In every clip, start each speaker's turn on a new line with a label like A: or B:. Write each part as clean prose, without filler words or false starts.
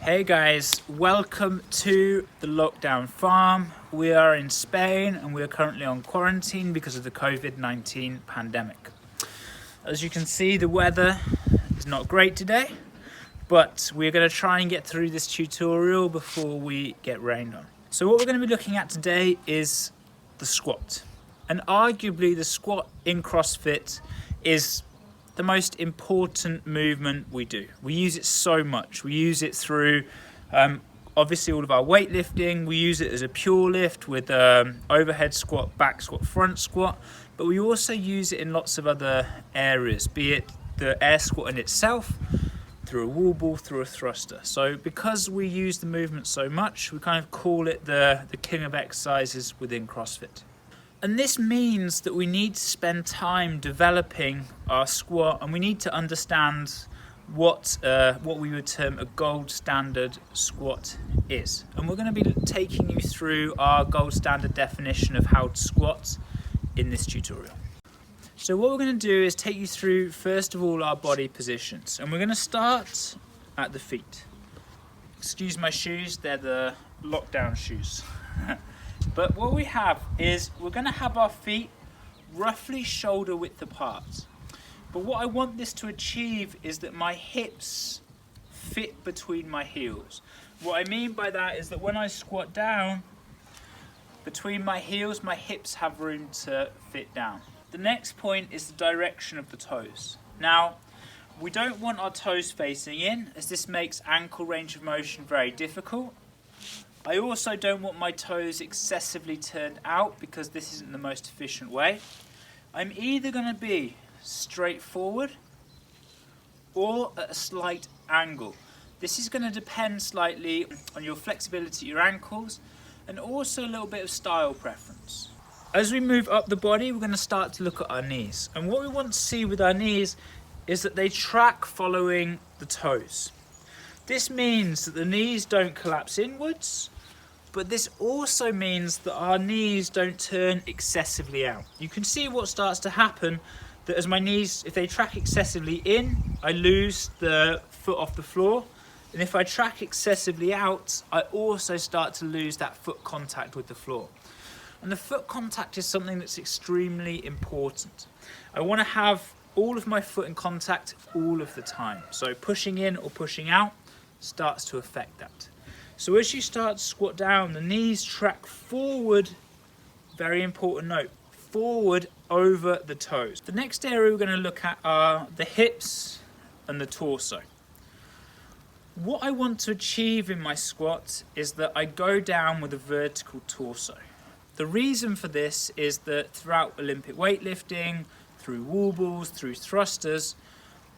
A: Hey guys, welcome to the lockdown farm. We are in Spain and we are currently on quarantine because of the COVID-19 pandemic. As you can see, the weather is not great today, but we're going to try and get through this tutorial before we get rained on. So what we're going to be looking at today is the squat. And arguably the squat in CrossFit is the most important movement we do. We use it so much. We use it through obviously all of our weightlifting. We use it as a pure lift with overhead squat, back squat, front squat, but we also use it in lots of other areas, be it the air squat in itself, through a wall ball, through a thruster. So because we use the movement so much, we kind of call it the king of exercises within CrossFit. And this means that we need to spend time developing our squat, and we need to understand what we would term a gold standard squat is. And we're going to be taking you through our gold standard definition of how to squat in this tutorial. So what we're going to do is take you through, first of all, our body positions. And we're going to start at the feet. Excuse my shoes, they're the lockdown shoes. But what we have is we're going to have our feet roughly shoulder width apart. But what I want this to achieve is that my hips fit between my heels. What I mean by that is that when I squat down, between my heels, my hips have room to fit down. The next point is the direction of the toes. Now, we don't want our toes facing in, as this makes ankle range of motion very difficult. I also don't want my toes excessively turned out because this isn't the most efficient way. I'm either going to be straight forward or at a slight angle. This is going to depend slightly on your flexibility of your ankles and also a little bit of style preference. As we move up the body, we're going to start to look at our knees. And what we want to see with our knees is that they track following the toes. This means that the knees don't collapse inwards, but this also means that our knees don't turn excessively out. You can see what starts to happen, that as my knees, if they track excessively in, I lose the foot off the floor. And if I track excessively out, I also start to lose that foot contact with the floor. And the foot contact is something that's extremely important. I want to have all of my foot in contact all of the time. So pushing in or pushing out starts to affect that. So as you start to squat down, the knees track forward, very important note, forward over the toes. The next area we're going to look at are the hips and the torso. What I want to achieve in my squat is that I go down with a vertical torso. The reason for this is that throughout Olympic weightlifting, through wall balls, through thrusters,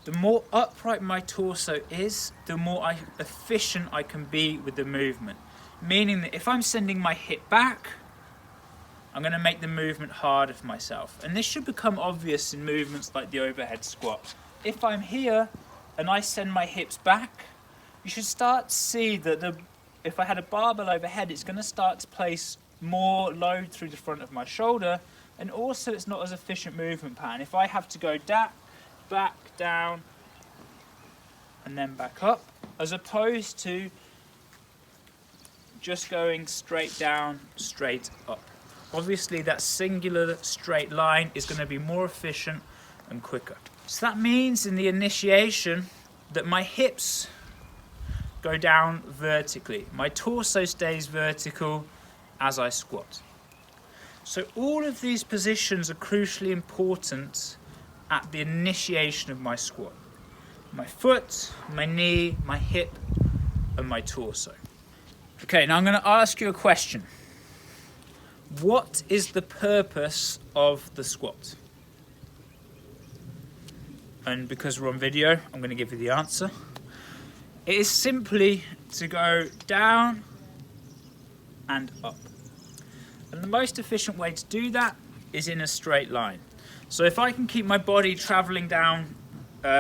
A: the more upright my torso is, the more efficient I can be with the movement. Meaning that if I'm sending my hip back, I'm going to make the movement harder for myself. And this should become obvious in movements like the overhead squat. If I'm here and I send my hips back, you should start to see that if I had a barbell overhead, it's going to start to place more load through the front of my shoulder, and also it's not as efficient movement pattern. If I have to go back, down, and then back up, as opposed to just going straight down, straight up. Obviously that singular straight line is going to be more efficient and quicker. So that means in the initiation that my hips go down vertically. My torso stays vertical as I squat. So all of these positions are crucially important at the initiation of my squat. My foot, my knee, my hip, and my torso. Okay, now I'm going to ask you a question. What is the purpose of the squat? And because we're on video, I'm going to give you the answer. It is simply to go down and up. And the most efficient way to do that is in a straight line. So if I can keep my body traveling down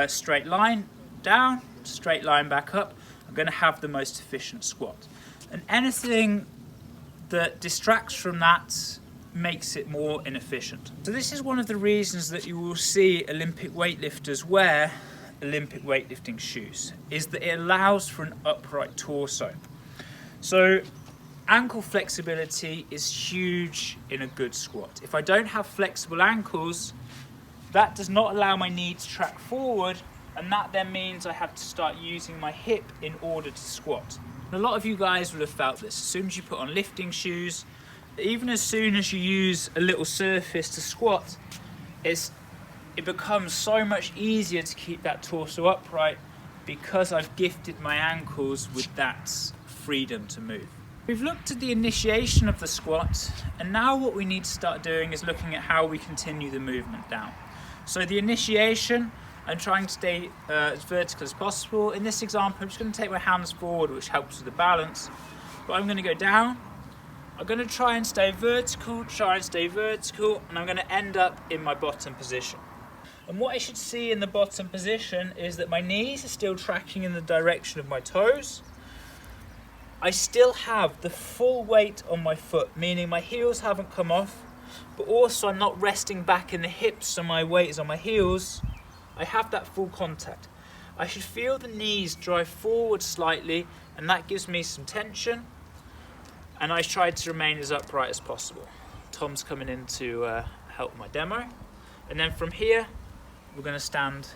A: straight line down, straight line back up, I'm going to have the most efficient squat. And anything that distracts from that makes it more inefficient. So this is one of the reasons that you will see Olympic weightlifters wear Olympic weightlifting shoes is that it allows for an upright torso. So ankle flexibility is huge in a good squat. If I don't have flexible ankles, that does not allow my knee to track forward, and that then means I have to start using my hip in order to squat. And a lot of you guys will have felt this. As soon as you put on lifting shoes, even as soon as you use a little surface to squat, it becomes so much easier to keep that torso upright because I've gifted my ankles with that freedom to move. We've looked at the initiation of the squat, and now what we need to start doing is looking at how we continue the movement down. So the initiation, I'm trying to stay as vertical as possible. In this example, I'm just going to take my hands forward, which helps with the balance. But I'm going to go down. I'm going to try and stay vertical, and I'm going to end up in my bottom position. And what I should see in the bottom position is that my knees are still tracking in the direction of my toes. I still have the full weight on my foot, meaning my heels haven't come off, but also I'm not resting back in the hips so my weight is on my heels. I have that full contact. I should feel the knees drive forward slightly, and that gives me some tension, and I try to remain as upright as possible. Tom's coming in to help my demo, and then from here we're going to stand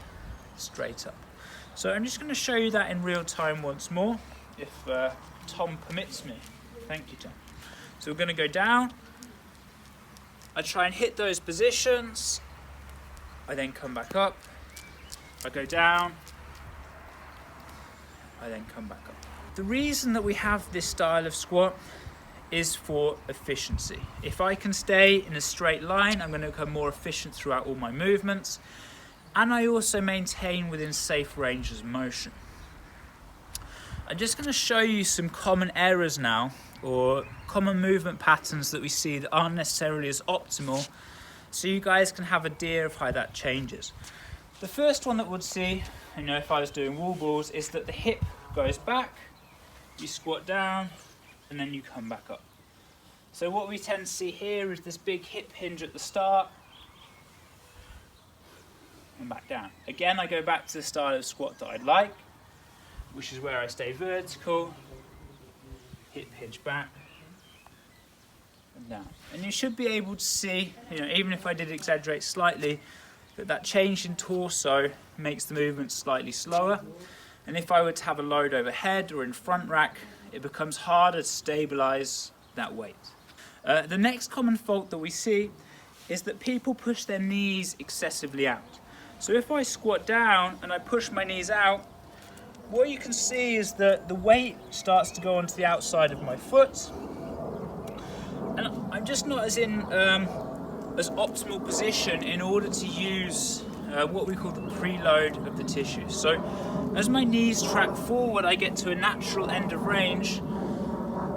A: straight up. So I'm just going to show you that in real time once more, if Tom permits me. Thank you, Tom. So we're going to go down. I try and hit those positions. I then come back up. I go down. I then come back up. The reason that we have this style of squat is for efficiency. If I can stay in a straight line, I'm going to become more efficient throughout all my movements, and I also maintain within safe ranges of motion. I'm just going to show you some common errors now, or common movement patterns that we see that aren't necessarily as optimal, so you guys can have an idea of how that changes. The first one that we'd see, if I was doing wall balls, is that the hip goes back, you squat down, and then you come back up. So what we tend to see here is this big hip hinge at the start, and back down. Again, I go back to the style of squat that I'd like, which is where I stay vertical, hip hinge back, and down. And you should be able to see, even if I did exaggerate slightly, that change in torso makes the movement slightly slower. And if I were to have a load overhead or in front rack, it becomes harder to stabilize that weight. The next common fault that we see is that people push their knees excessively out. So if I squat down and I push my knees out, what you can see is that the weight starts to go onto the outside of my foot, and I'm just not as optimal position in order to use what we call the preload of the tissue. So as my knees track forward, I get to a natural end of range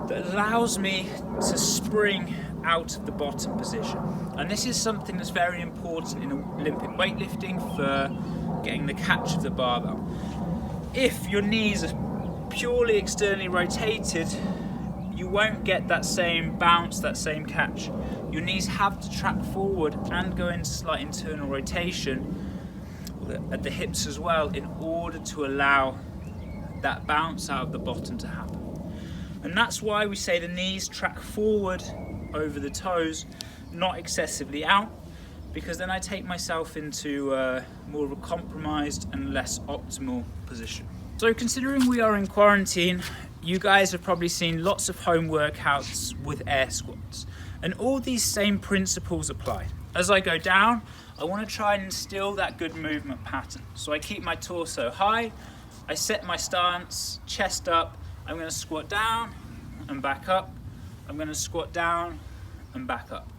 A: that allows me to spring out of the bottom position. And this is something that's very important in Olympic weightlifting for getting the catch of the barbell. If your knees are purely externally rotated, you won't get that same bounce, that same catch. Your knees have to track forward and go into slight internal rotation at the hips as well in order to allow that bounce out of the bottom to happen. And that's why we say the knees track forward over the toes, not excessively out, because then I take myself into more of a compromised and less optimal position. So considering we are in quarantine, you guys have probably seen lots of home workouts with air squats, and all these same principles apply. As I go down, I want to try and instill that good movement pattern. So I keep my torso high, I set my stance, chest up, I'm going to squat down and back up, I'm going to squat down and back up.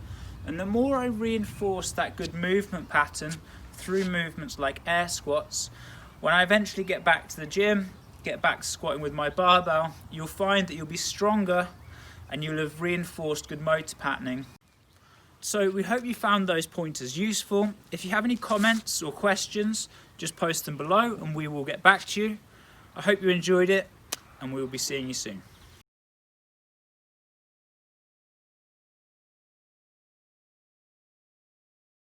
A: And the more I reinforce that good movement pattern through movements like air squats, when I eventually get back to the gym, get back to squatting with my barbell, you'll find that you'll be stronger and you'll have reinforced good motor patterning. So we hope you found those pointers useful. If you have any comments or questions, just post them below and we will get back to you. I hope you enjoyed it, and we will be seeing you soon.